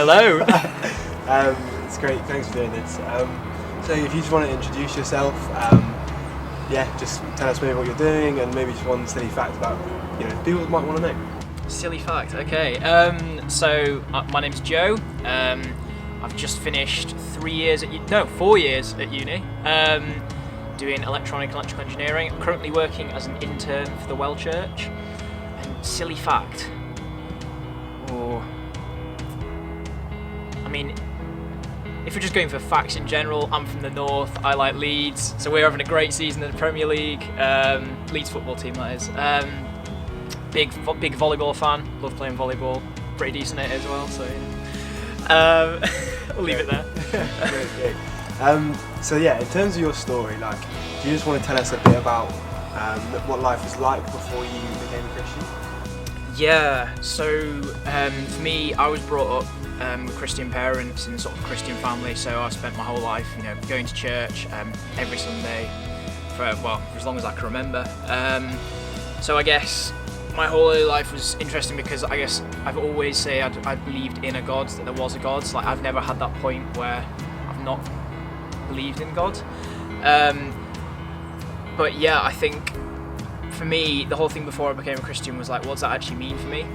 Hello. It's great, thanks for doing this. So if you just want to introduce yourself, just tell us maybe what you're doing and maybe just one silly fact about, people might want to know. Silly fact. Okay. My name's Joe. I've just finished 4 years at uni. Doing electrical engineering. I'm currently working as an intern for the Well Church. And silly fact. If we're just going for facts in general, I'm from the north. I like Leeds, so we're having a great season in the Premier League. Leeds football team, that is. Big volleyball fan. Love playing volleyball. Pretty decent at it as well. So we'll leave it there. Great. In terms of your story, do you just want to tell us a bit about what life was like before you became a Christian? Yeah. So for me, I was brought up with Christian parents in sort of a Christian family. So I spent my whole life, going to church every Sunday for as long as I can remember. So I guess my whole early life was interesting because I guess I've always said I believed in a God, that there was a God. So, I've never had that point where I've not believed in God. But yeah, I think for me, the whole thing before I became a Christian was what does that actually mean for me?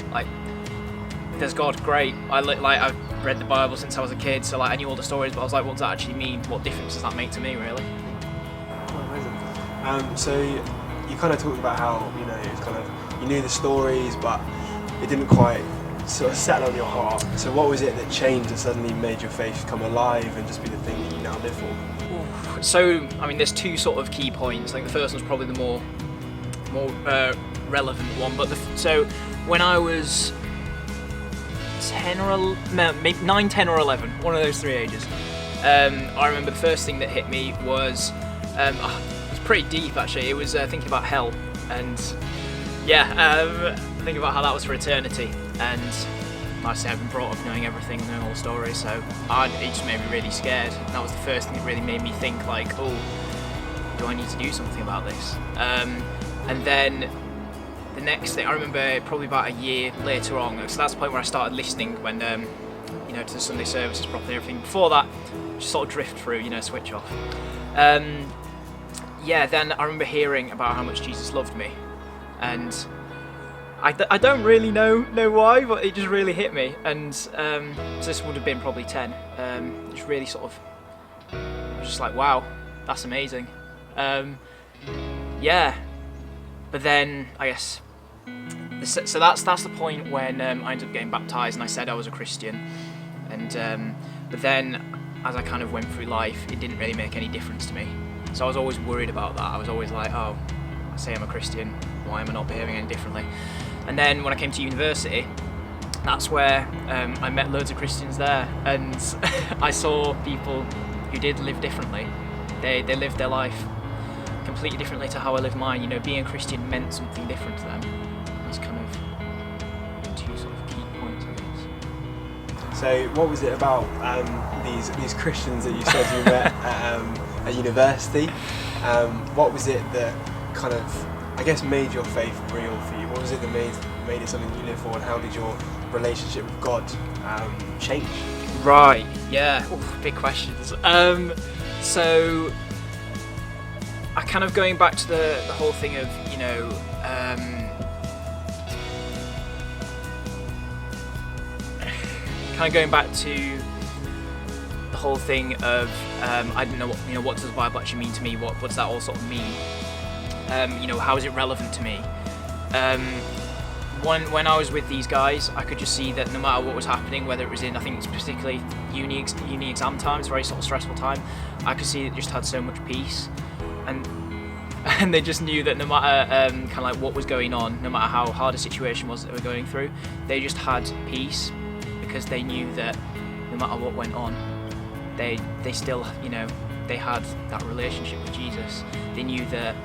There's God, great. I've read the Bible since I was a kid, so I knew all the stories, but I was what does that actually mean? What difference does that make to me, really? Oh, amazing. So you kind of talked about how it was kind of you knew the stories, but it didn't quite sort of settle on your heart. So what was it that changed and suddenly made your faith come alive and just be the thing that you now live for? So there's two sort of key points. The first one's probably the more relevant one. But so when I was 9, 10 or 11, one of those three ages, I remember the first thing that hit me was it was pretty deep actually. It was thinking about hell and thinking about how that was for eternity. And like I say, I've been brought up knowing everything, knowing all the stories, so it just made me really scared. That was the first thing that really made me think do I need to do something about this? And then the next thing I remember, probably about a year later on, so that's the point where I started listening when to the Sunday services properly and everything. Before that, just sort of drift through, switch off. Then I remember hearing about how much Jesus loved me, and I don't really know why, but it just really hit me. And so this would have been probably 10. Just really sort of, I was just wow, that's amazing. But then I guess so that's the point when I ended up getting baptised and I said I was a Christian. And but then as I kind of went through life, it didn't really make any difference to me. So I was always worried about that. I was always I say I'm a Christian, why am I not behaving any differently? And then when I came to university, that's where I met loads of Christians there, and I saw people who did live differently. They lived their life completely differently to how I lived mine. Being a Christian meant something different to them. That's kind of two sort of key points, I guess. So what was it about these Christians that you said you met at university? What was it that kind of, I guess, made your faith real for you? What was it that made it something you live for, and how did your relationship with God change? Right, yeah, big questions. So I kind of going back to the whole thing of, kind of going back to the whole thing of, I don't know what does the Bible actually mean to me? What does that all sort of mean? How is it relevant to me? When I was with these guys, I could just see that no matter what was happening, whether it was in, I think particularly uni exam time, it's a very sort of stressful time, I could see it just had so much peace, and they just knew that no matter what was going on, no matter how hard a situation was that they were going through, they just had peace because they knew that no matter what went on, they still, they had that relationship with Jesus. They knew that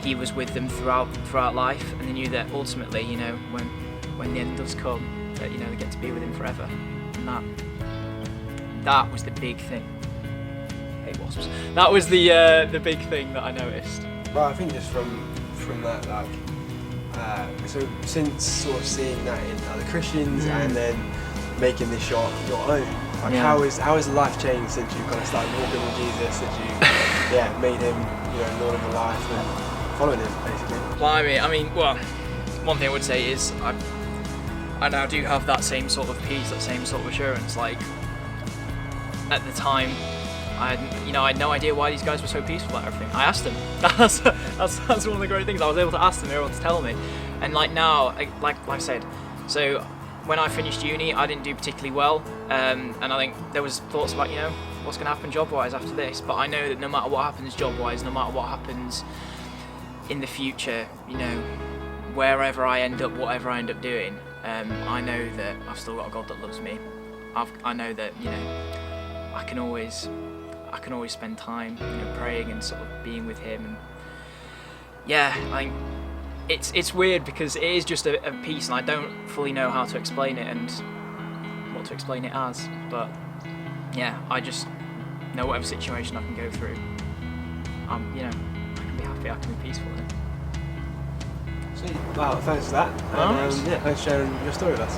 He was with them throughout life, and they knew that ultimately, when the end does come, that they get to be with Him forever. And that was the big thing. Hey wasps. That was the big thing that I noticed. Well, I think just from that, so since sort of seeing that in other Christians, and then making this your own. Like Yeah. how has life changed since you kind of started walking with Jesus, since you made him Lord of your life and followed him basically? Blimey, I mean, well, one thing I would say is I now do have that same sort of peace, that same sort of assurance. Like, at the time, I had no idea why these guys were so peaceful about everything. I asked them. That's one of the great things. I was able to ask them. They were able to tell me. And like now, like I said, so when I finished uni, I didn't do particularly well, and I think there was thoughts about what's going to happen job-wise after this. But I know that no matter what happens job-wise, no matter what happens in the future, wherever I end up, whatever I end up doing, I know that I've still got a God that loves me. I know that I can always spend time praying and sort of being with him. And yeah, I think it's weird because it is just a peace, and I don't fully know how to explain it and what to explain it as. But yeah, I just know whatever situation I can go through, I can be happy, I can be peaceful in it. Wow, thanks for that. Nice. And, thanks for sharing your story with us.